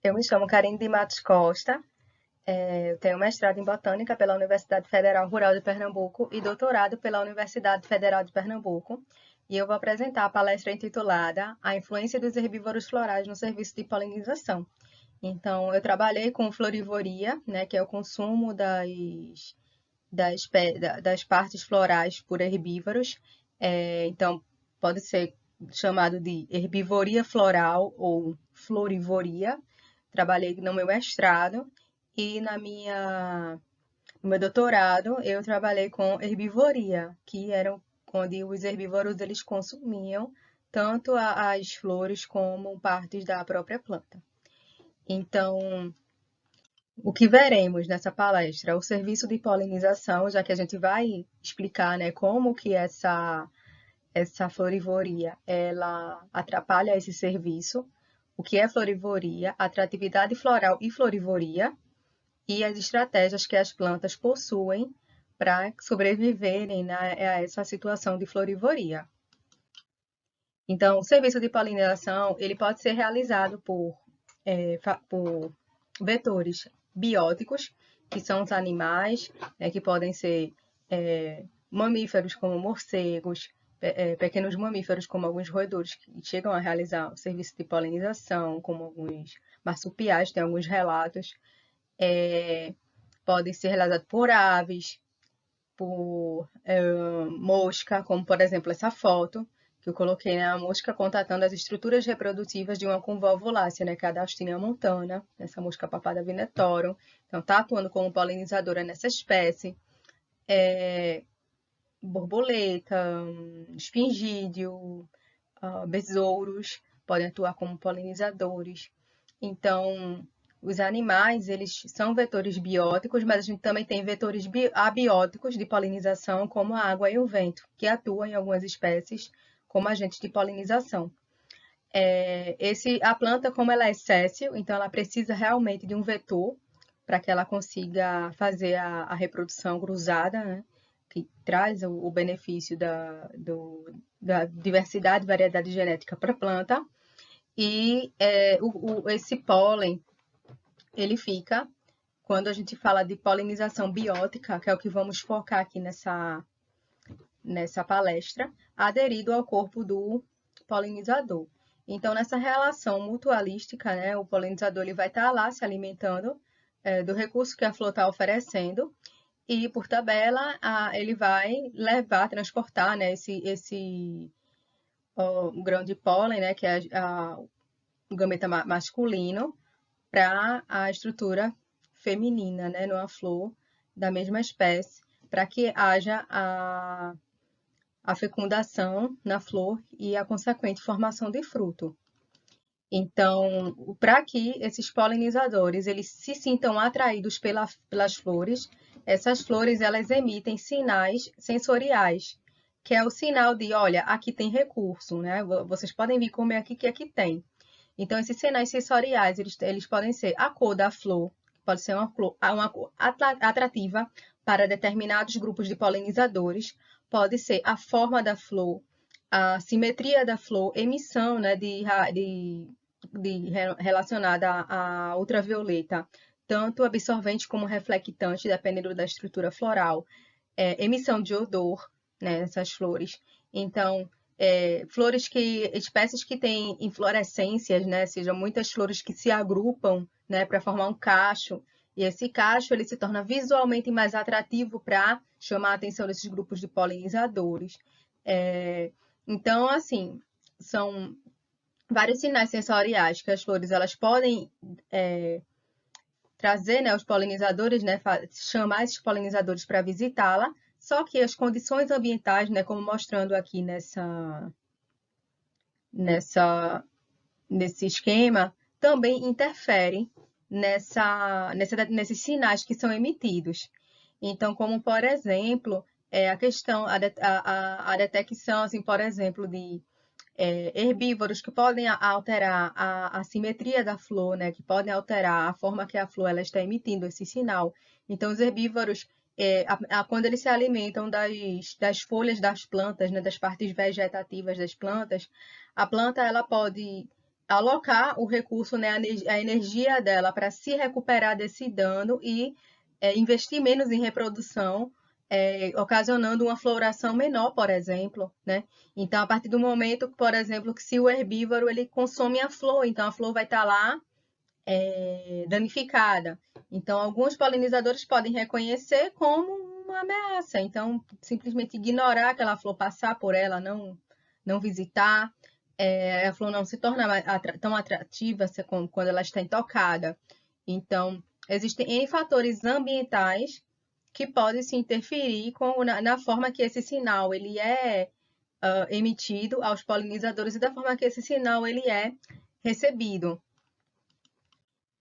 Eu me chamo Karine de Matos Costa, eu tenho mestrado em Botânica pela Universidade Federal Rural de Pernambuco e doutorado pela Universidade Federal de Pernambuco. E eu vou apresentar a palestra intitulada A Influência dos Herbívoros Florais no Serviço de Polinização. Então, eu trabalhei com florivoria, né, que é o consumo das partes florais por herbívoros. Então, pode ser chamado de herbivoria floral ou florivoria. Trabalhei no meu mestrado e no meu doutorado eu trabalhei com herbivoria, que eram onde os herbívoros eles consumiam tanto as flores como partes da própria planta. Então, o que veremos nessa palestra? O serviço de polinização, já que a gente vai explicar, né, como que essa florivoria ela atrapalha esse serviço, o que é florivoria, atratividade floral e florivoria, e as estratégias que as plantas possuem para sobreviverem, né, a essa situação de florivoria. Então, o serviço de polinização ele pode ser realizado por vetores bióticos, que são os animais, que podem ser mamíferos como morcegos, pequenos mamíferos como alguns roedores que chegam a realizar o serviço de polinização, como alguns marsupiais, tem alguns relatos. Podem ser realizados por aves, por mosca, como por exemplo essa foto que eu coloquei, né? A mosca contatando as estruturas reprodutivas de uma convolvulácea, né? Que é a Daphnia montana, essa mosca papada venetorum. Então, está atuando como polinizadora nessa espécie. Borboleta, esfingídeo, besouros podem atuar como polinizadores. Então, os animais, eles são vetores bióticos, mas a gente também tem vetores abióticos de polinização, como a água e o vento, que atuam em algumas espécies como agentes de polinização. A planta, como ela é séssil, então ela precisa realmente de um vetor para que ela consiga fazer a reprodução cruzada, né? Que traz o benefício da diversidade e variedade genética para a planta. E esse pólen, ele fica, quando a gente fala de polinização biótica, que é o que vamos focar aqui nessa palestra, aderido ao corpo do polinizador. Então, nessa relação mutualística, né, o polinizador ele vai estar lá se alimentando do recurso que a flor está oferecendo e, por tabela, ele vai transportar, né, esse grão de pólen, né, que é o gameta masculino, para a estrutura feminina, né, numa flor da mesma espécie, para que haja a fecundação na flor e a consequente formação de fruto. Então, para que esses polinizadores eles se sintam atraídos pelas flores, essas flores elas emitem sinais sensoriais, que é o sinal de, olha, aqui tem recurso, né? Vocês podem vir comer aqui que aqui tem. Então, esses sinais sensoriais, eles podem ser a cor da flor, pode ser uma cor atrativa para determinados grupos de polinizadores, pode ser a forma da flor, a simetria da flor, emissão, né, relacionada à ultravioleta, tanto absorvente como reflectante, dependendo da estrutura floral, emissão de odor, né, nessas flores. Então, espécies que têm inflorescências, né, sejam muitas flores que se agrupam, né, para formar um cacho, e esse cacho ele se torna visualmente mais atrativo para chamar a atenção desses grupos de polinizadores. Então, assim, são vários sinais sensoriais que as flores elas podem trazer, né, os polinizadores, né, chamar esses polinizadores para visitá-la, só que as condições ambientais, né, como mostrando aqui nesse esquema, também interferem nesses sinais que são emitidos. Então, como por exemplo, a questão, a detecção, assim, por exemplo, de herbívoros que podem alterar a simetria da flor, né, que podem alterar a forma que a flor ela está emitindo esse sinal. Então, os herbívoros, quando eles se alimentam das folhas das plantas, né, das partes vegetativas das plantas, a planta ela pode alocar o recurso, né, a energia dela para se recuperar desse dano e investir menos em reprodução, ocasionando uma floração menor, por exemplo, né? Então, a partir do momento, por exemplo, que se o herbívoro ele consome a flor, então a flor vai estar lá danificada. Então, alguns polinizadores podem reconhecer como uma ameaça, então simplesmente ignorar aquela flor, passar por ela, não visitar. A flor não se torna tão atrativa quando ela está intocada. Então, existem N fatores ambientais que podem se interferir na forma que esse sinal ele é emitido aos polinizadores e da forma que esse sinal ele é recebido.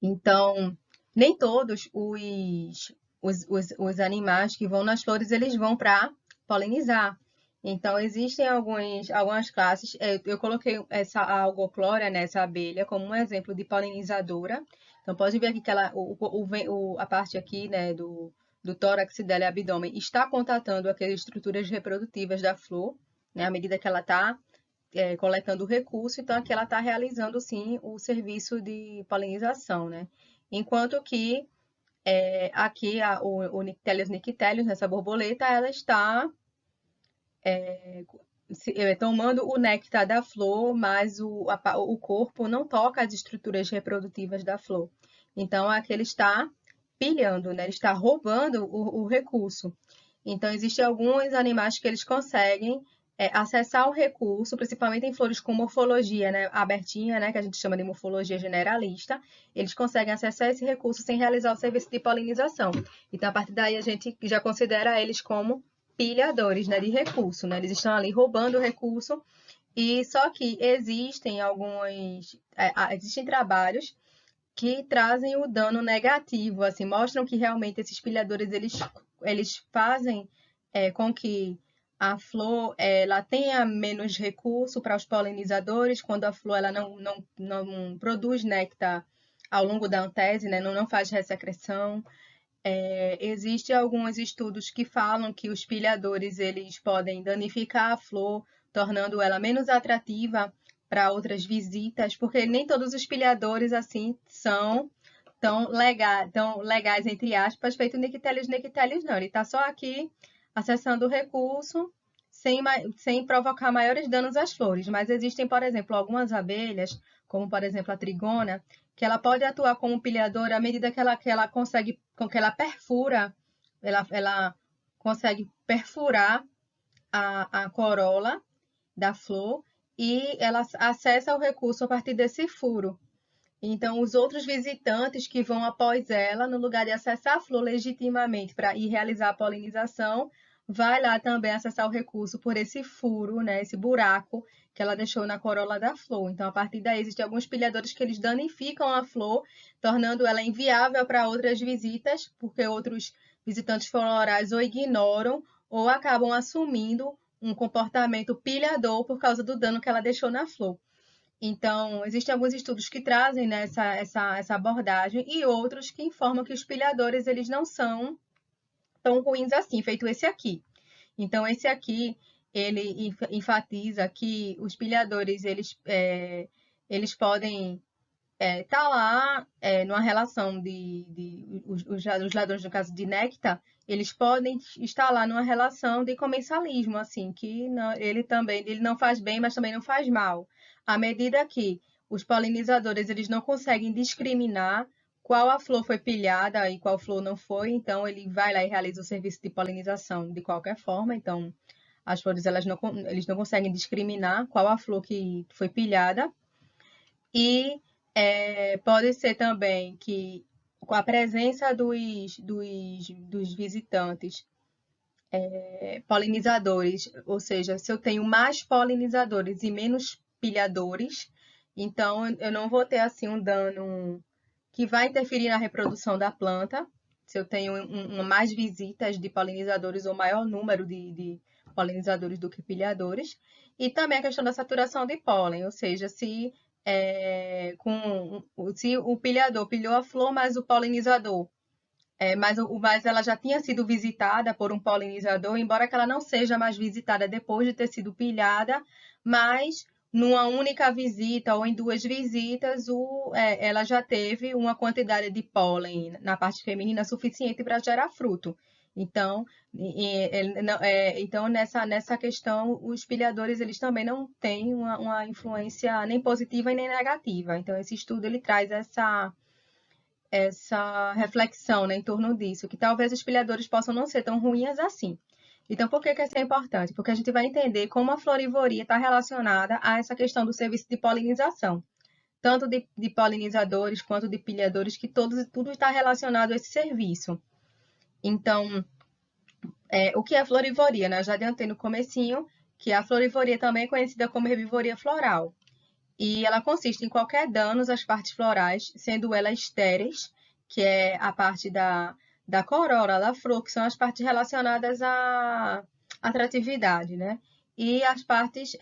Então, nem todos os animais que vão nas flores, eles vão para polinizar. Então, existem algumas classes. Eu coloquei essa algoclória, né, essa abelha, como um exemplo de polinizadora. Então, pode ver aqui que a parte aqui, né, do tórax dela e abdômen está contatando aquelas estruturas reprodutivas da flor, né, à medida que ela está coletando o recurso, então aqui ela está realizando sim o serviço de polinização, né? Enquanto que aqui o Nyctelius nictelius, essa borboleta, ela está tomando o néctar da flor, mas o corpo não toca as estruturas reprodutivas da flor. Então aqui ele está pilhando, né? Ele está roubando o recurso. Então existem alguns animais que eles conseguem acessar o recurso, principalmente em flores com morfologia, né, abertinha, né, que a gente chama de morfologia generalista, eles conseguem acessar esse recurso sem realizar o serviço de polinização. Então, a partir daí, a gente já considera eles como pilhadores, né, de recurso, né? Eles estão ali roubando o recurso, e só que existem existem trabalhos que trazem o dano negativo, assim, mostram que realmente esses pilhadores, eles fazem com que a flor ela tenha menos recurso para os polinizadores, quando a flor ela não produz néctar ao longo da antese, né? Não faz ressecreção. Existem alguns estudos que falam que os pilhadores eles podem danificar a flor, tornando ela menos atrativa para outras visitas, porque nem todos os pilhadores assim são tão legais, entre aspas, feito Nyctelius não. Ele está só aqui acessando o recurso sem provocar maiores danos às flores. Mas existem, por exemplo, algumas abelhas, como por exemplo a trigona, que ela pode atuar como pilhadora à medida que ela consegue, com que ela perfura, ela consegue perfurar a corola da flor e ela acessa o recurso a partir desse furo. Então, os outros visitantes que vão após ela, no lugar de acessar a flor legitimamente para ir realizar a polinização, vai lá também acessar o recurso por esse furo, né, esse buraco que ela deixou na corola da flor. Então, a partir daí, existem alguns pilhadores que eles danificam a flor, tornando ela inviável para outras visitas, porque outros visitantes florais ou ignoram ou acabam assumindo um comportamento pilhador por causa do dano que ela deixou na flor. Então, existem alguns estudos que trazem, né, essa abordagem e outros que informam que os pilhadores eles não são tão ruins assim, feito esse aqui. Então, esse aqui, ele enfatiza que os pilhadores, eles podem estar lá numa relação os ladrões, no caso de néctar, eles podem estar lá numa relação de comensalismo, assim, que ele não faz bem, mas também não faz mal. À medida que os polinizadores eles não conseguem discriminar qual a flor foi pilhada e qual flor não foi, então ele vai lá e realiza o serviço de polinização de qualquer forma. Então, as flores eles não conseguem discriminar qual a flor que foi pilhada. E pode ser também que com a presença dos visitantes polinizadores, ou seja, se eu tenho mais polinizadores e menos pilhadores, então eu não vou ter assim um dano que vai interferir na reprodução da planta. Se eu tenho mais visitas de polinizadores ou maior número de polinizadores do que pilhadores. E também a questão da saturação de pólen, ou seja, se o pilhador pilhou a flor, mas o polinizador mas ela já tinha sido visitada por um polinizador, embora que ela não seja mais visitada depois de ter sido pilhada, mas numa única visita ou em duas visitas, ela já teve uma quantidade de pólen na parte feminina suficiente para gerar fruto. Então, então nessa questão, os pilhadores eles também não têm uma influência nem positiva e nem negativa. Então, esse estudo ele traz essa reflexão, né, em torno disso, que talvez os pilhadores possam não ser tão ruins assim. Então, por que isso é importante? Porque a gente vai entender como a florivoria está relacionada a essa questão do serviço de polinização, tanto de polinizadores quanto de pilhadores, que tudo está relacionado a esse serviço. Então, o que é florivoria, né? Eu já adiantei no comecinho que a florivoria também é conhecida como herbivoria floral. E ela consiste em qualquer danos às partes florais, sendo elas estéreis, que é a parte da corola, da flor, que são as partes relacionadas à atratividade, né? E as partes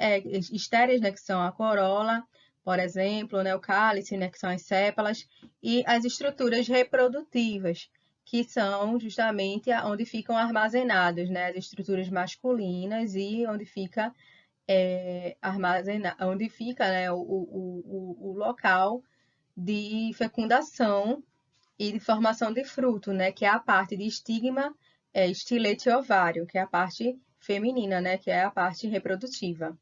estéreis, né, que são a corola, por exemplo, né, o cálice, né, que são as sépalas, e as estruturas reprodutivas, que são justamente onde ficam armazenadas, né, as estruturas masculinas e onde fica onde fica, né, o local de fecundação e de formação de fruto, né, que é a parte de estigma, estilete e ovário, que é a parte feminina, né, que é a parte reprodutiva.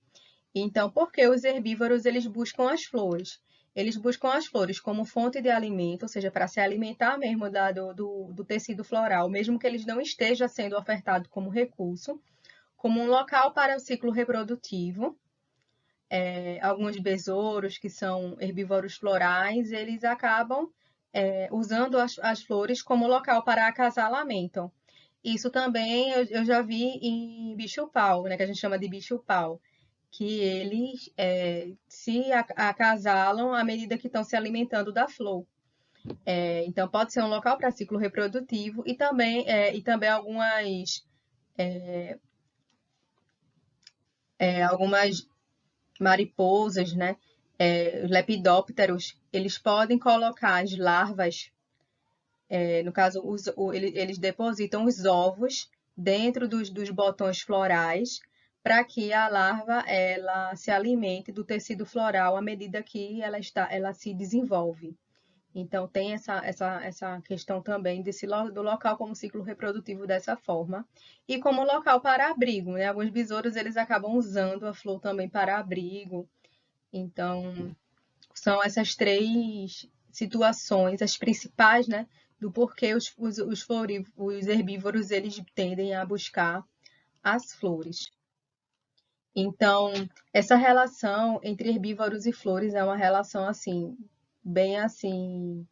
Então, por que os herbívoros eles buscam as flores? Eles buscam as flores como fonte de alimento, ou seja, para se alimentar mesmo do tecido floral, mesmo que eles não estejam sendo ofertados como recurso, como um local para o ciclo reprodutivo. Alguns besouros, que são herbívoros florais, eles acabam usando as flores como local para acasalamento. Isso também eu já vi em bicho-pau, né, que a gente chama de bicho-pau, que eles se acasalam à medida que estão se alimentando da flor. Então, pode ser um local para ciclo reprodutivo e também algumas mariposas, né? Os lepidópteros, eles podem colocar as larvas, no caso, eles depositam os ovos dentro dos botões florais para que a larva ela se alimente do tecido floral à medida que ela se desenvolve. Então, tem essa questão também do local como ciclo reprodutivo dessa forma. E como local para abrigo, né? Alguns besouros, eles acabam usando a flor também para abrigo. Então, são essas três situações, as principais, né? Do porquê os herbívoros, eles tendem a buscar as flores. Então, essa relação entre herbívoros e flores é uma relação, assim, bem assim,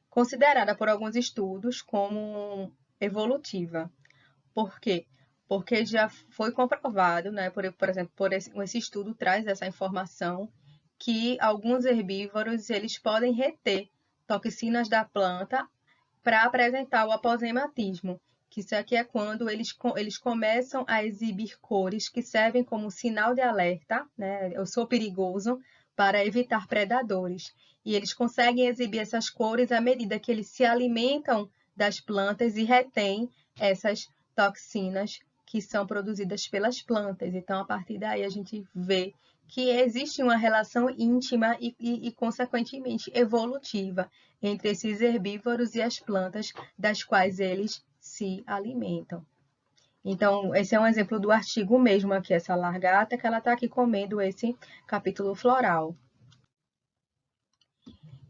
considerada por alguns estudos como evolutiva. Por quê? Porque já foi comprovado, né, por exemplo, esse estudo traz essa informação que alguns herbívoros eles podem reter toxinas da planta para apresentar o aposematismo, que isso aqui é quando eles começam a exibir cores que servem como sinal de alerta, né? Eu sou perigoso, para evitar predadores. E eles conseguem exibir essas cores à medida que eles se alimentam das plantas e retêm essas toxinas que são produzidas pelas plantas. Então, a partir daí, a gente vê que existe uma relação íntima e consequentemente, evolutiva entre esses herbívoros e as plantas das quais eles se alimentam. Então, esse é um exemplo do artigo mesmo aqui, essa largata, que ela está aqui comendo esse capítulo floral.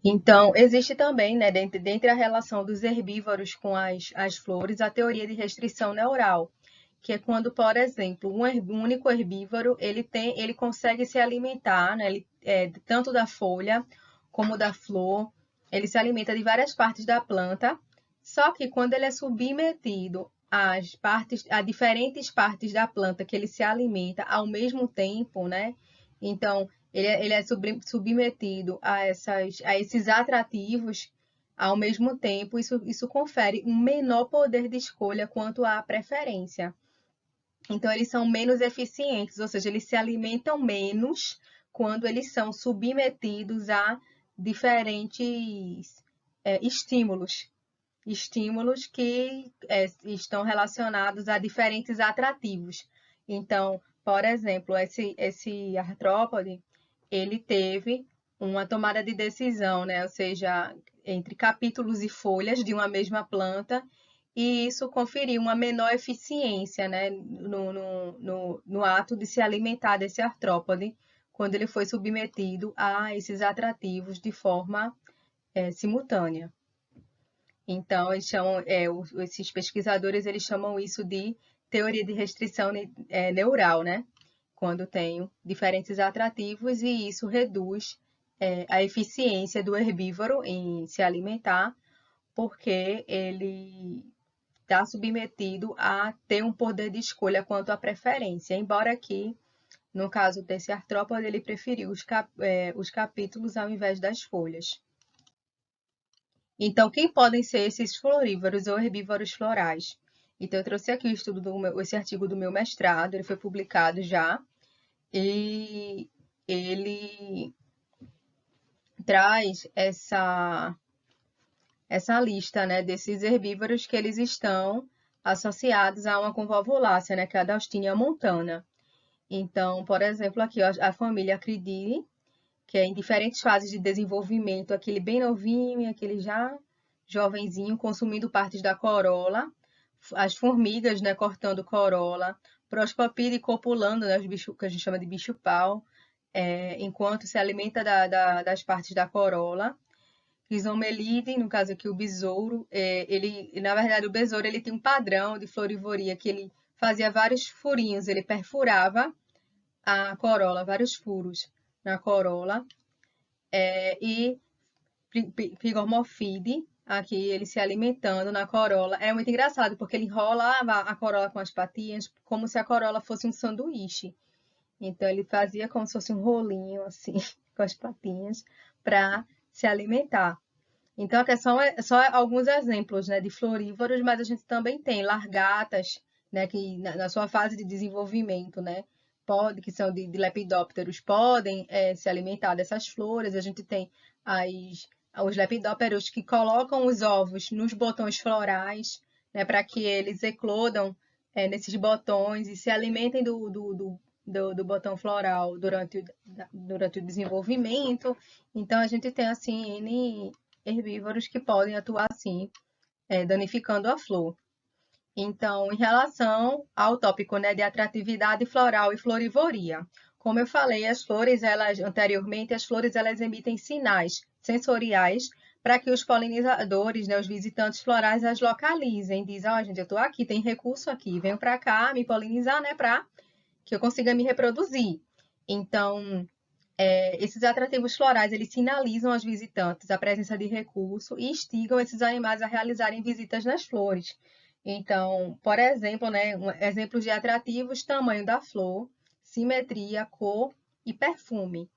Então, existe também, né, dentre a relação dos herbívoros com as flores, a teoria de restrição neural, que é quando, por exemplo, um único herbívoro ele consegue se alimentar, né, tanto da folha como da flor, ele se alimenta de várias partes da planta, só que quando ele é submetido a diferentes partes da planta que ele se alimenta ao mesmo tempo, né? Então, ele é submetido a esses atrativos ao mesmo tempo, isso confere um menor poder de escolha quanto à preferência. Então, eles são menos eficientes, ou seja, eles se alimentam menos quando eles são submetidos a diferentes estímulos. Estímulos que estão relacionados a diferentes atrativos. Então, por exemplo, esse artrópode, ele teve uma tomada de decisão, né? Ou seja, entre capítulos e folhas de uma mesma planta, e isso conferiu uma menor eficiência, né, no ato de se alimentar desse artrópode, quando ele foi submetido a esses atrativos de forma simultânea. Então, esses pesquisadores eles chamam isso de teoria de restrição neural, né? Quando tem diferentes atrativos e isso reduz a eficiência do herbívoro em se alimentar, porque ele está submetido a ter um poder de escolha quanto à preferência, embora aqui, no caso desse artrópode, ele preferiu os capítulos ao invés das folhas. Então, quem podem ser esses florívoros ou herbívoros florais? Então, eu trouxe aqui o estudo esse artigo do meu mestrado, ele foi publicado já, e ele traz essa lista, né, desses herbívoros que eles estão associados a uma convolvulácea, né, que é a Daustinia montana. Então, por exemplo, aqui a família Acrididae, que é em diferentes fases de desenvolvimento, aquele bem novinho e aquele já jovenzinho consumindo partes da corola, as formigas, né, cortando corola, Proscopide copulando, né, os bichos que a gente chama de bicho-pau, enquanto se alimenta das partes da corola. Crisomelide, no caso aqui o besouro, na verdade o besouro ele tem um padrão de florivoria que ele fazia vários furinhos, ele perfurava a corola, vários furos na corola, e Pigormofide, aqui ele se alimentando na corola. É muito engraçado, porque ele enrolava a corola com as patinhas, como se a corola fosse um sanduíche. Então, ele fazia como se fosse um rolinho, assim, com as patinhas, para se alimentar. Então, aqui só alguns exemplos, né, de florívoros, mas a gente também tem largatas, né, que na sua fase de desenvolvimento, né, que são de lepidópteros, podem se alimentar dessas flores. A gente tem os lepidópteros que colocam os ovos nos botões florais, né, para que eles eclodam nesses botões e se alimentem do botão floral durante o desenvolvimento. Então, a gente tem, assim, N herbívoros que podem atuar, assim, danificando a flor. Então, em relação ao tópico, né, de atratividade floral e florivoria, como eu falei, anteriormente, as flores elas emitem sinais sensoriais para que os polinizadores, né, os visitantes florais, as localizem. Dizem, ó, gente, eu estou aqui, tem recurso aqui, venho para cá me polinizar, né, para que eu consiga me reproduzir. Então, esses atrativos florais, eles sinalizam aos visitantes a presença de recurso e instigam esses animais a realizarem visitas nas flores. Então, por exemplo, né, exemplos de atrativos, tamanho da flor, simetria, cor e perfume.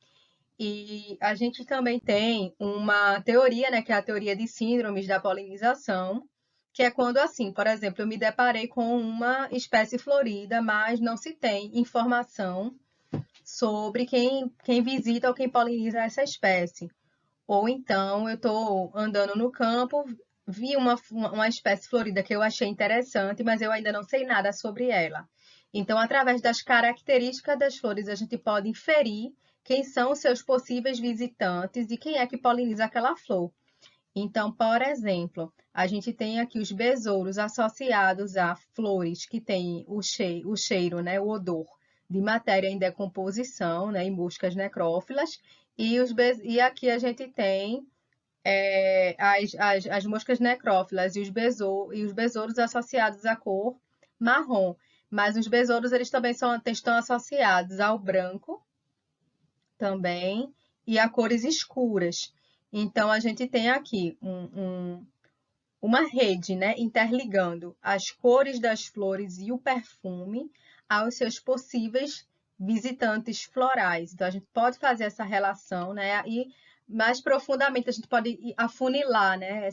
E a gente também tem uma teoria, né, que é a teoria de síndromes da polinização, que é quando, assim, por exemplo, eu me deparei com uma espécie florida, mas não se tem informação sobre quem visita ou quem poliniza essa espécie. Ou então eu estou andando no campo, vi uma espécie florida que eu achei interessante, mas eu ainda não sei nada sobre ela. Então, através das características das flores, a gente pode inferir quem são os seus possíveis visitantes e quem é que poliniza aquela flor. Então, por exemplo, a gente tem aqui os besouros associados a flores que têm o cheiro, né, o odor de matéria em decomposição, né, em moscas necrófilas, e aqui a gente tem as moscas necrófilas e os besouros associados à cor marrom. Mas os besouros eles também estão associados ao branco também e a cores escuras. Então, a gente tem aqui uma rede, né, interligando as cores das flores e o perfume aos seus possíveis visitantes florais. Então, a gente pode fazer essa relação, né, e mais profundamente a gente pode afunilar, né,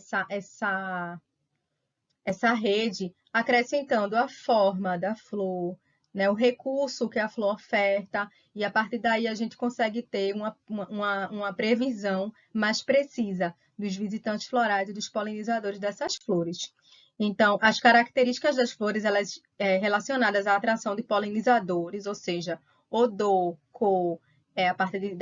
essa rede, acrescentando a forma da flor, né, o recurso que a flor oferta, e a partir daí a gente consegue ter uma previsão mais precisa dos visitantes florais e dos polinizadores dessas flores. Então, as características das flores, elas relacionadas à atração de polinizadores, ou seja, odor, cor, a parte do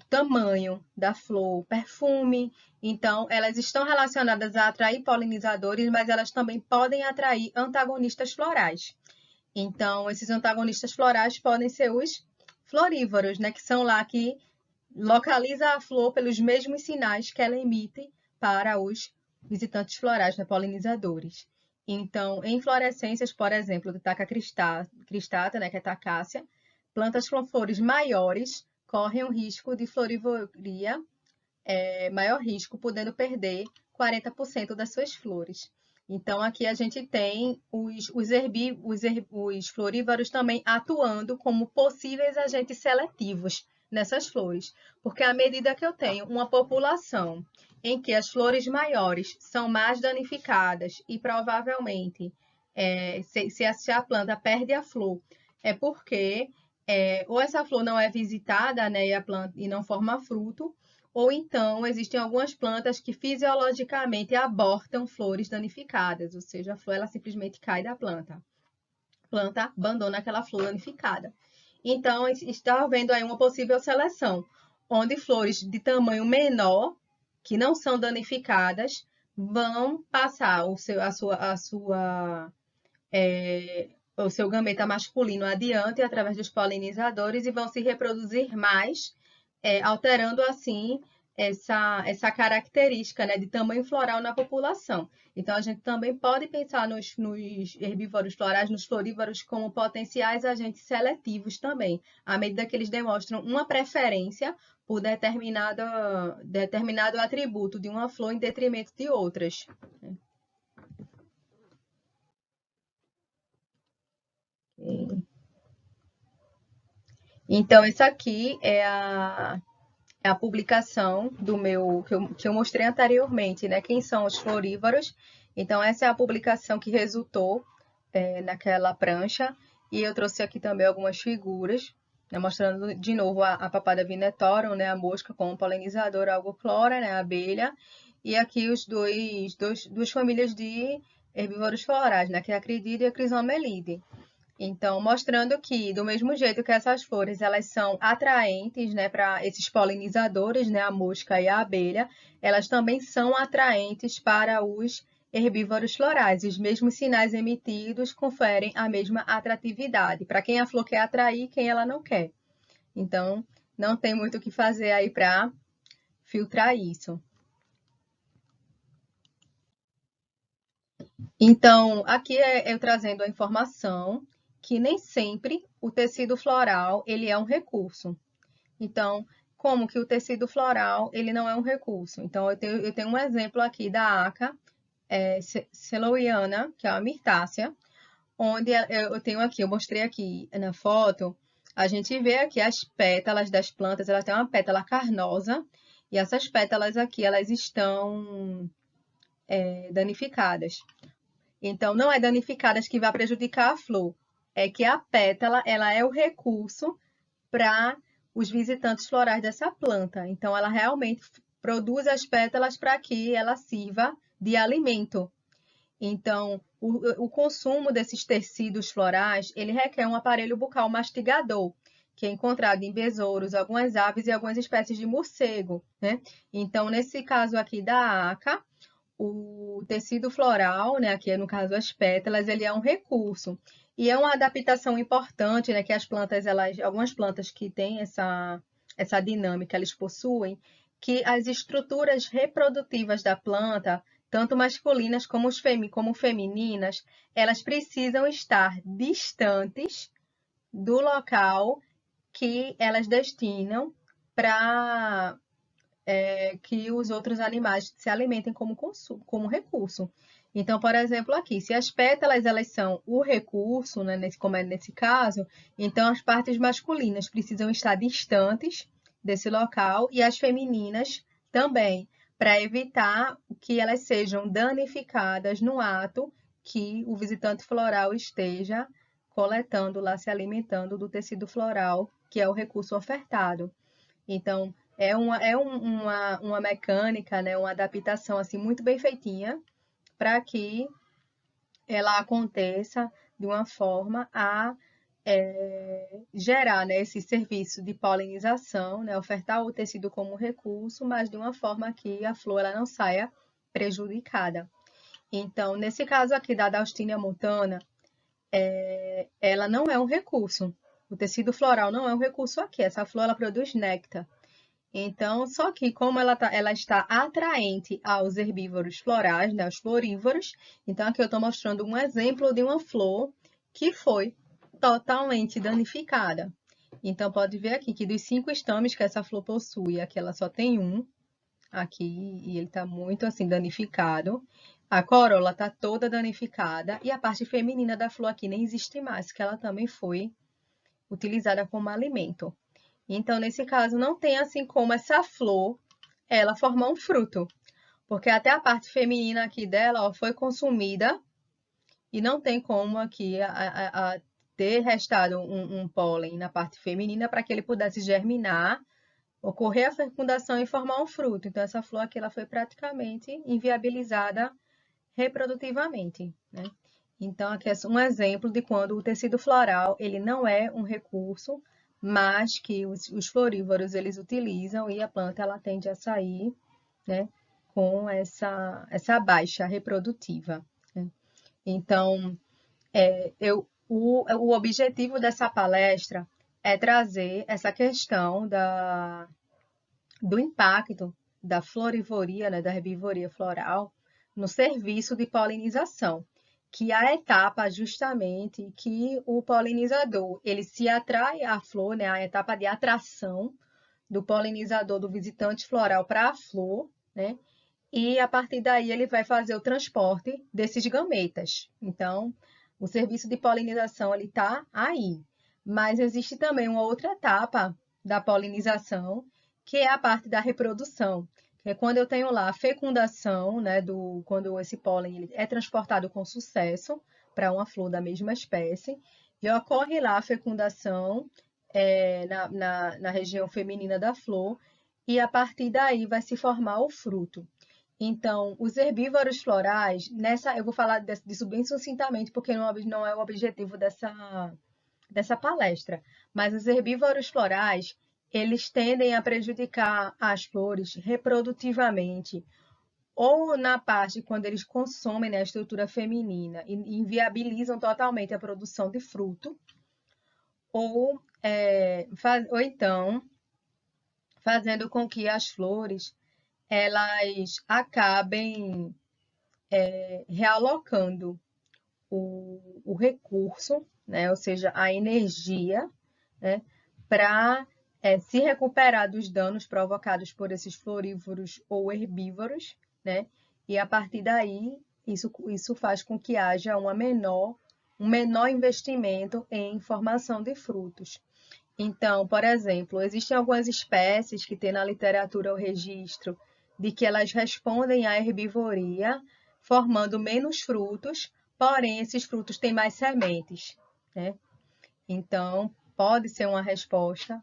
tamanho da flor, perfume. Então, elas estão relacionadas a atrair polinizadores, mas elas também podem atrair antagonistas florais. Então, esses antagonistas florais podem ser os florívoros, né? Que são lá que localiza a flor pelos mesmos sinais que ela emite para os visitantes florais, né? Polinizadores. Então, em inflorescências, por exemplo, do Tacca cristata, né? Que é tacácea, plantas com flores maiores correm um risco de florivoria, maior risco, podendo perder 40% das suas flores. Então, aqui a gente tem os florívoros também atuando como possíveis agentes seletivos nessas flores. Porque à medida que eu tenho uma população em que as flores maiores são mais danificadas e provavelmente, se a planta perde a flor, é porque ou essa flor não é visitada, né, e não forma fruto, ou então existem algumas plantas que fisiologicamente abortam flores danificadas, ou seja, a flor ela simplesmente cai da planta. A planta abandona aquela flor danificada. Então, está havendo aí uma possível seleção, onde flores de tamanho menor, que não são danificadas, vão passar o seu gameta masculino adiante através dos polinizadores e vão se reproduzir mais, alterando assim essa característica, né, de tamanho floral na população. Então, a gente também pode pensar nos herbívoros florais, nos florívoros, como potenciais agentes seletivos também, à medida que eles demonstram uma preferência por determinado atributo de uma flor em detrimento de outras. Então, isso aqui é a publicação que eu mostrei anteriormente, né? Quem são os florívoros. Então, essa é a publicação que resultou naquela prancha. E eu trouxe aqui também algumas figuras, né? Mostrando de novo a papada vinetorum, né? A mosca com o polinizador algoclora, né? A abelha. E aqui duas famílias de herbívoros florais, né? Que é a Cridida e a Crisomelide. Então, mostrando que, do mesmo jeito que essas flores, elas são atraentes, né, para esses polinizadores, né, a mosca e a abelha, elas também são atraentes para os herbívoros florais. Os mesmos sinais emitidos conferem a mesma atratividade, para quem a flor quer atrair e quem ela não quer. Então, não tem muito o que fazer aí para filtrar isso. Então, aqui eu trazendo a informação que nem sempre o tecido floral ele é um recurso. Então, como que o tecido floral ele não é um recurso? Então, eu tenho um exemplo aqui da Aca celoiana, que é a mirtácea, onde eu mostrei aqui na foto, a gente vê aqui as pétalas das plantas, elas têm uma pétala carnosa, e essas pétalas aqui, elas estão danificadas. Então, não é danificadas que vai prejudicar a flor, é que a pétala ela é o recurso para os visitantes florais dessa planta. Então, ela realmente produz as pétalas para que ela sirva de alimento. Então, o consumo desses tecidos florais, ele requer um aparelho bucal mastigador, que é encontrado em besouros, algumas aves e algumas espécies de morcego, né? Então, nesse caso aqui da Aca, o tecido floral, né, aqui no caso as pétalas, ele é um recurso. E é uma adaptação importante, né, que algumas plantas que têm essa dinâmica, eles possuem, que as estruturas reprodutivas da planta, tanto masculinas como femininas, elas precisam estar distantes do local que elas destinam para que os outros animais se alimentem como recurso. Então, por exemplo, aqui, se as pétalas elas são o recurso, né, como é nesse caso, então as partes masculinas precisam estar distantes desse local e as femininas também, para evitar que elas sejam danificadas no ato que o visitante floral esteja coletando lá, se alimentando do tecido floral, que é o recurso ofertado. Então, uma mecânica, né, uma adaptação assim muito bem feitinha para que ela aconteça de uma forma a gerar, né, esse serviço de polinização, né, ofertar o tecido como recurso, mas de uma forma que a flor ela não saia prejudicada. Então, nesse caso aqui da Daustínia montana, ela não é um recurso. O tecido floral não é um recurso aqui. Essa flor ela produz néctar. Então, só que como ela está atraente aos herbívoros florais, né, aos florívoros, então aqui eu estou mostrando um exemplo de uma flor que foi totalmente danificada. Então, pode ver aqui que dos 5 estames que essa flor possui, aqui ela só tem um, aqui, e ele está muito assim danificado. A corola está toda danificada e a parte feminina da flor aqui nem existe mais, que ela também foi utilizada como alimento. Então, nesse caso, não tem assim como essa flor, ela formar um fruto. Porque até a parte feminina aqui dela, ó, foi consumida e não tem como aqui ter restado um pólen na parte feminina para que ele pudesse germinar, ocorrer a fecundação e formar um fruto. Então, essa flor aqui ela foi praticamente inviabilizada reprodutivamente, né? Então, aqui é um exemplo de quando o tecido floral ele não é um recurso, mas que os florívoros eles utilizam e a planta ela tende a sair, né, com essa baixa reprodutiva, né? Então, o objetivo dessa palestra é trazer essa questão do impacto da florivoria, né, da herbivoria floral, no serviço de polinização, que é a etapa justamente que o polinizador ele se atrai à flor, né, a etapa de atração do polinizador, do visitante floral para a flor, né, e a partir daí ele vai fazer o transporte desses gametas. Então, o serviço de polinização ele está aí, mas existe também uma outra etapa da polinização, que é a parte da reprodução, que é quando eu tenho lá a fecundação, né, quando esse pólen ele é transportado com sucesso para uma flor da mesma espécie, e ocorre lá a fecundação na região feminina da flor, e a partir daí vai se formar o fruto. Então, os herbívoros florais, eu vou falar disso bem sucintamente, porque não é o objetivo dessa palestra, mas os herbívoros florais, eles tendem a prejudicar as flores reprodutivamente, ou na parte quando eles consomem, né, a estrutura feminina e inviabilizam totalmente a produção de fruto, ou então fazendo com que as flores elas acabem realocando o recurso, né, ou seja, a energia, né, para se recuperar dos danos provocados por esses florívoros ou herbívoros, né, e a partir daí isso faz com que haja um menor investimento em formação de frutos. Então, por exemplo, existem algumas espécies que têm na literatura o registro de que elas respondem à herbivoria, formando menos frutos, porém esses frutos têm mais sementes, né? Então, pode ser uma resposta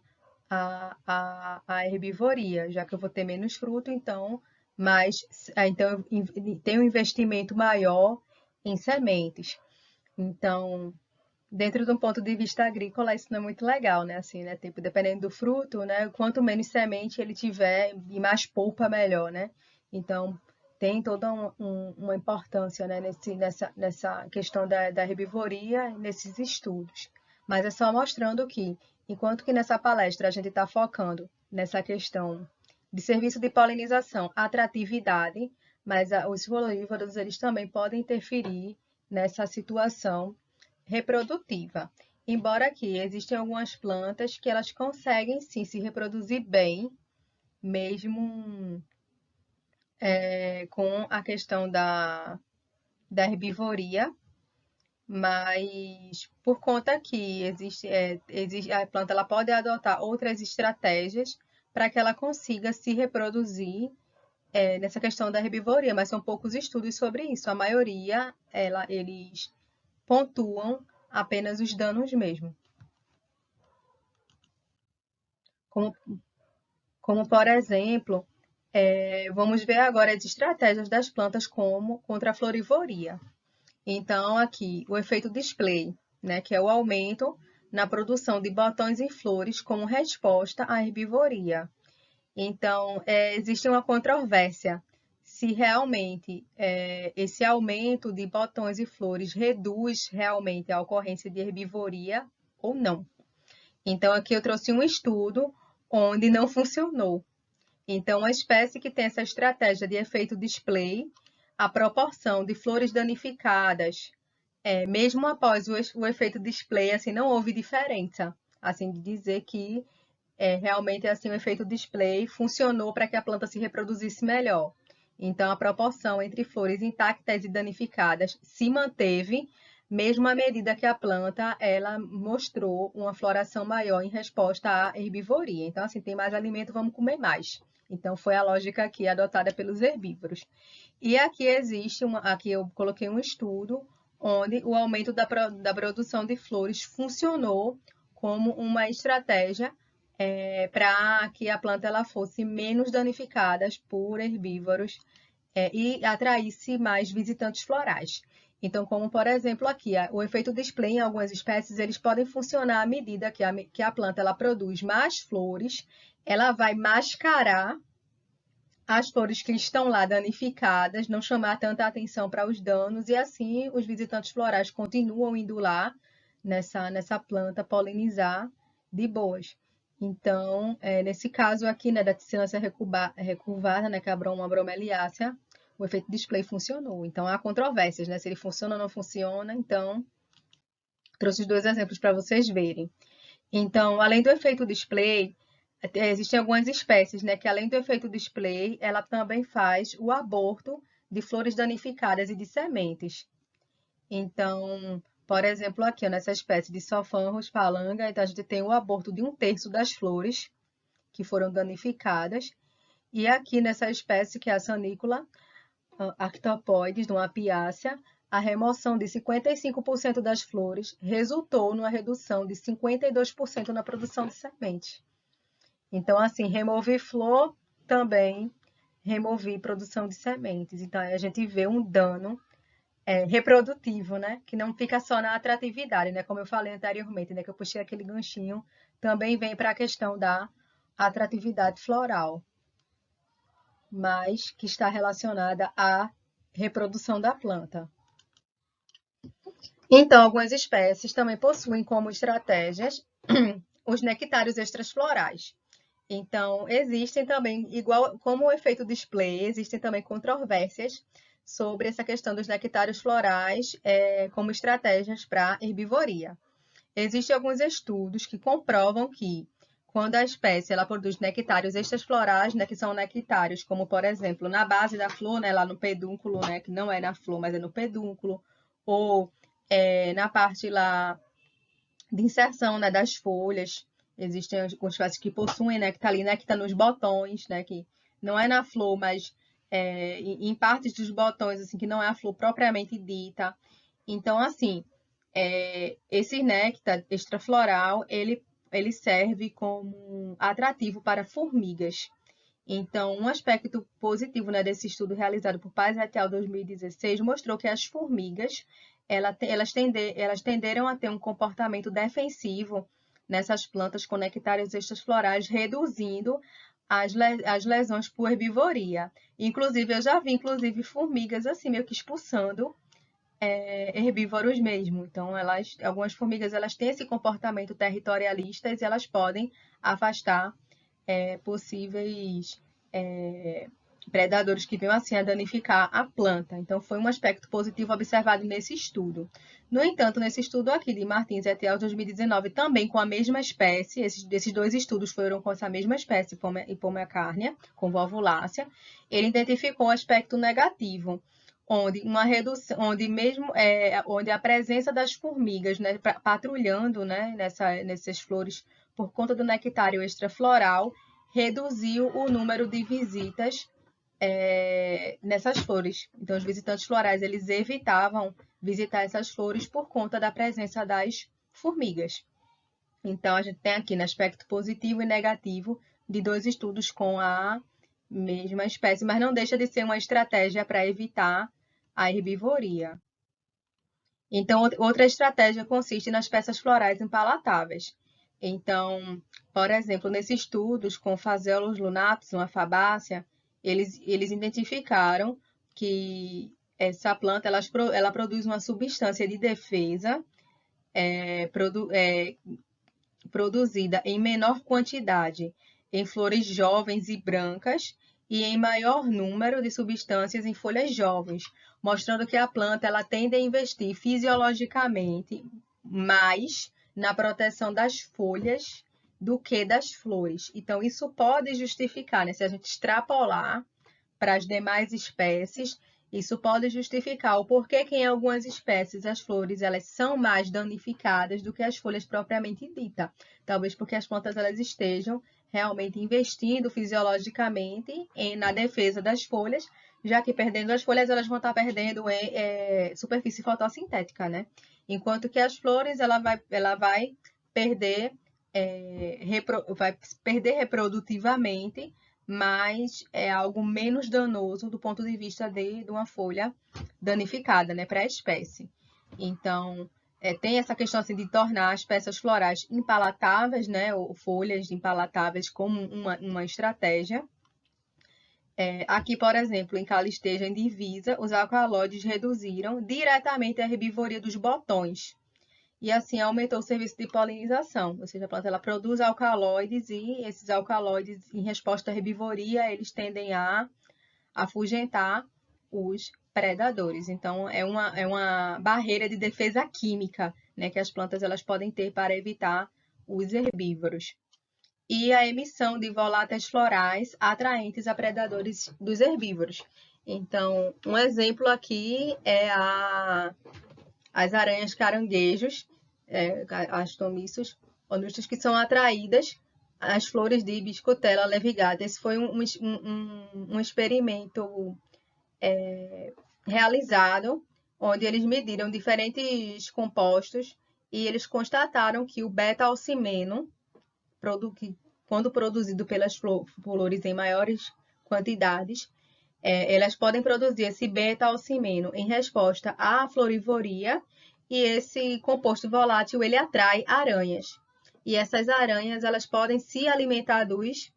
à herbivoria, já que eu vou ter menos fruto, então eu tenho um investimento maior em sementes. Então, dentro de um ponto de vista agrícola, isso não é muito legal, né? Assim, né? Tipo, dependendo do fruto, né? Quanto menos semente ele tiver e mais polpa, melhor, né? Então, tem toda uma importância, né? Nessa questão da herbivoria, nesses estudos. Mas é só mostrando que, enquanto que nessa palestra a gente está focando nessa questão de serviço de polinização, atratividade, mas os florívoros, eles também podem interferir nessa situação reprodutiva. Embora aqui existem algumas plantas que elas conseguem sim se reproduzir bem, mesmo com a questão da herbivoria, mas por conta que a planta ela pode adotar outras estratégias para que ela consiga se reproduzir nessa questão da herbivoria, mas são poucos estudos sobre isso. A maioria, eles pontuam apenas os danos mesmo. Como por exemplo, vamos ver agora as estratégias das plantas contra a florivoria. Então, aqui, o efeito display, né, que é o aumento na produção de botões e flores como resposta à herbivoria. Então, existe uma controvérsia se realmente esse aumento de botões e flores reduz realmente a ocorrência de herbivoria ou não. Então, aqui eu trouxe um estudo onde não funcionou. Então, a espécie que tem essa estratégia de efeito display, a proporção de flores danificadas, mesmo após o efeito display, assim, não houve diferença. Assim, de dizer que realmente assim, o efeito display funcionou para que a planta se reproduzisse melhor. Então, a proporção entre flores intactas e danificadas se manteve, mesmo à medida que a planta ela mostrou uma floração maior em resposta à herbivoria. Então, assim, tem mais alimento, vamos comer mais. Então, foi a lógica aqui adotada pelos herbívoros. E aqui aqui eu coloquei um estudo onde o aumento da produção de flores funcionou como uma estratégia para que a planta ela fosse menos danificada por herbívoros e atraísse mais visitantes florais. Então, como por exemplo aqui, o efeito display em algumas espécies, eles podem funcionar à medida que a planta ela produz mais flores, ela vai mascarar as flores que estão lá danificadas, não chamar tanta atenção para os danos, e assim os visitantes florais continuam indo lá nessa planta polinizar de boas. Então, nesse caso aqui, né, da Ticinacea recurvata, né, que é uma bromeliácea, o efeito display funcionou. Então, há controvérsias, né, se ele funciona ou não funciona. Então, trouxe os dois exemplos para vocês verem. Então, além do efeito display, existem algumas espécies, né, que além do efeito display, ela também faz o aborto de flores danificadas e de sementes. Então, por exemplo, aqui nessa espécie de Sophanrus palanga, então a gente tem o aborto de 1/3 das flores que foram danificadas. E aqui nessa espécie, que é a Sanicula arctopoides, de uma apiácea, a remoção de 55% das flores resultou numa redução de 52% na produção de sementes. Então, assim, remover flor também remover produção de sementes. Então, a gente vê um dano reprodutivo, né? Que não fica só na atratividade, né? Como eu falei anteriormente, né? Que eu puxei aquele ganchinho, também vem para a questão da atratividade floral, mas que está relacionada à reprodução da planta. Então, algumas espécies também possuem como estratégias os nectários extraflorais. Então, existem também, igual como o efeito display, existem também controvérsias sobre essa questão dos nectários florais como estratégias para herbivoria. Existem alguns estudos que comprovam que quando a espécie ela produz nectários extraflorais, né, que são nectários, como por exemplo na base da flor, né, lá no pedúnculo, né, que não é na flor, mas é no pedúnculo, ou na parte lá de inserção, né, das folhas. Existem algumas espécies que possuem néctar ali, néctar nos botões, né, que não é na flor, mas em partes dos botões, assim, que não é a flor propriamente dita. Então, assim, esse néctar extrafloral, ele serve como atrativo para formigas. Então, um aspecto positivo, né, desse estudo realizado por Paz et al. 2016 mostrou que as formigas elas tenderam a ter um comportamento defensivo nessas plantas com nectários extraflorais, reduzindo as lesões por herbivoria. Inclusive, eu já vi formigas assim, meio que expulsando herbívoros mesmo. Então, algumas formigas elas têm esse comportamento territorialista e elas podem afastar possíveis predadores que venham assim a danificar a planta. Então, foi um aspecto positivo observado nesse estudo. No entanto, nesse estudo aqui de Martins et al. 2019, também com a mesma espécie, esses dois estudos foram com essa mesma espécie, Hipomea carnea, com valvulácea, ele identificou um aspecto negativo, onde uma redução, onde a presença das formigas, né, patrulhando, né, nessas flores por conta do nectário extrafloral, reduziu o número de visitas nessas flores. Então, os visitantes florais eles evitavam visitar essas flores por conta da presença das formigas. Então, a gente tem aqui no aspecto positivo e negativo de dois estudos com a mesma espécie, mas não deixa de ser uma estratégia para evitar a herbivoria. Então, outra estratégia consiste nas peças florais impalatáveis. Então, por exemplo, nesses estudos com Phaseolus lunatus, uma fabácea, eles identificaram que essa planta ela produz uma substância de defesa é, produ- é, produzida em menor quantidade em flores jovens e brancas e em maior número de substâncias em folhas jovens, mostrando que a planta ela tende a investir fisiologicamente mais na proteção das folhas do que das flores. Então, isso pode justificar, né? Se a gente extrapolar para as demais espécies, isso pode justificar o porquê que em algumas espécies as flores elas são mais danificadas do que as folhas propriamente dita. Talvez porque as plantas elas estejam realmente investindo fisiologicamente na defesa das folhas, já que perdendo as folhas elas vão estar perdendo superfície fotossintética, né? Enquanto que as flores ela vai perder vai perder reprodutivamente, mas é algo menos danoso do ponto de vista de uma folha danificada, né, para a espécie. Então, tem essa questão assim, de tornar as peças florais impalatáveis, né, ou folhas impalatáveis como uma estratégia. Aqui, por exemplo, em Calisteja, em Divisa, os alcaloides reduziram diretamente a herbivoria dos botões, e assim aumentou o serviço de polinização, ou seja, a planta ela produz alcaloides e esses alcaloides, em resposta à herbivoria, eles tendem a afugentar os predadores. Então, é uma barreira de defesa química, né, que as plantas elas podem ter para evitar os herbívoros. E a emissão de voláteis florais atraentes a predadores dos herbívoros. Então, um exemplo aqui é as aranhas caranguejos, as tomiços, onustas, que são atraídas às flores de Biscotella levigata. Esse foi um experimento realizado, onde eles mediram diferentes compostos e eles constataram que o beta-alcimeno, quando produzido pelas flores em maiores quantidades, elas podem produzir esse beta-alcimeno em resposta à florivoria, e esse composto volátil ele atrai aranhas. E essas aranhas elas podem se alimentar dos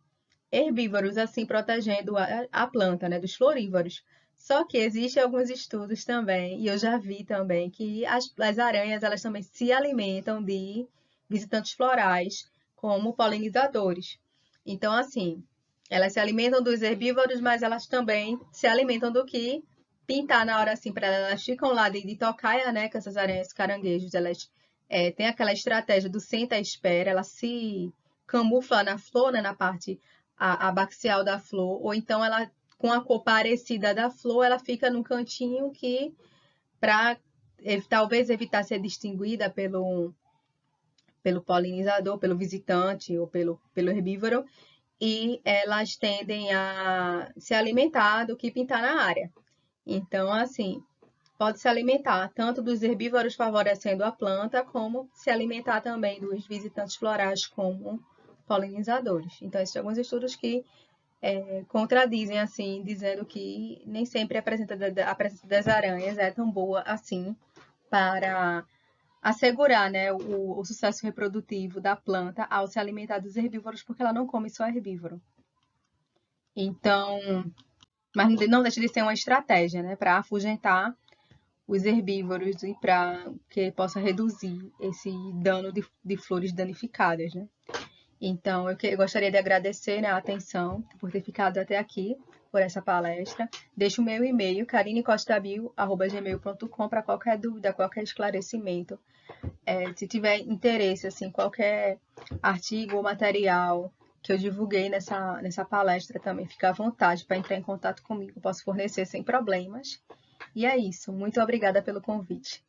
herbívoros, assim protegendo a planta, né, dos florívoros. Só que existem alguns estudos também, e eu já vi também, que as aranhas elas também se alimentam de visitantes florais como polinizadores. Então, assim, elas se alimentam dos herbívoros, mas elas também se alimentam do que pintar na hora assim para elas ficam lá de tocaia, né? Que essas aranhas caranguejos, elas têm aquela estratégia do senta e espera, ela se camufla na flor, né, na parte abaxial da flor, ou então ela com a cor parecida da flor, ela fica num cantinho que para talvez evitar ser distinguida pelo polinizador, pelo visitante ou pelo herbívoro, e elas tendem a se alimentar do que pintar na área. Então, assim, pode se alimentar tanto dos herbívoros favorecendo a planta, como se alimentar também dos visitantes florais como polinizadores. Então, existem alguns estudos que contradizem, assim, dizendo que nem sempre a presença das aranhas é tão boa assim para assegurar, né, o sucesso reprodutivo da planta ao se alimentar dos herbívoros, porque ela não come só herbívoro. Então, mas não deixa de ser uma estratégia, né, para afugentar os herbívoros e para que possa reduzir esse dano de flores danificadas, né? Então, eu gostaria de agradecer, né, a atenção por ter ficado até aqui, por essa palestra. Deixo o meu e-mail, karinecostabio@gmail.com, para qualquer dúvida, qualquer esclarecimento. Se tiver interesse, assim, qualquer artigo ou material que eu divulguei nessa palestra também, fica à vontade para entrar em contato comigo. Posso fornecer sem problemas. E é isso. Muito obrigada pelo convite.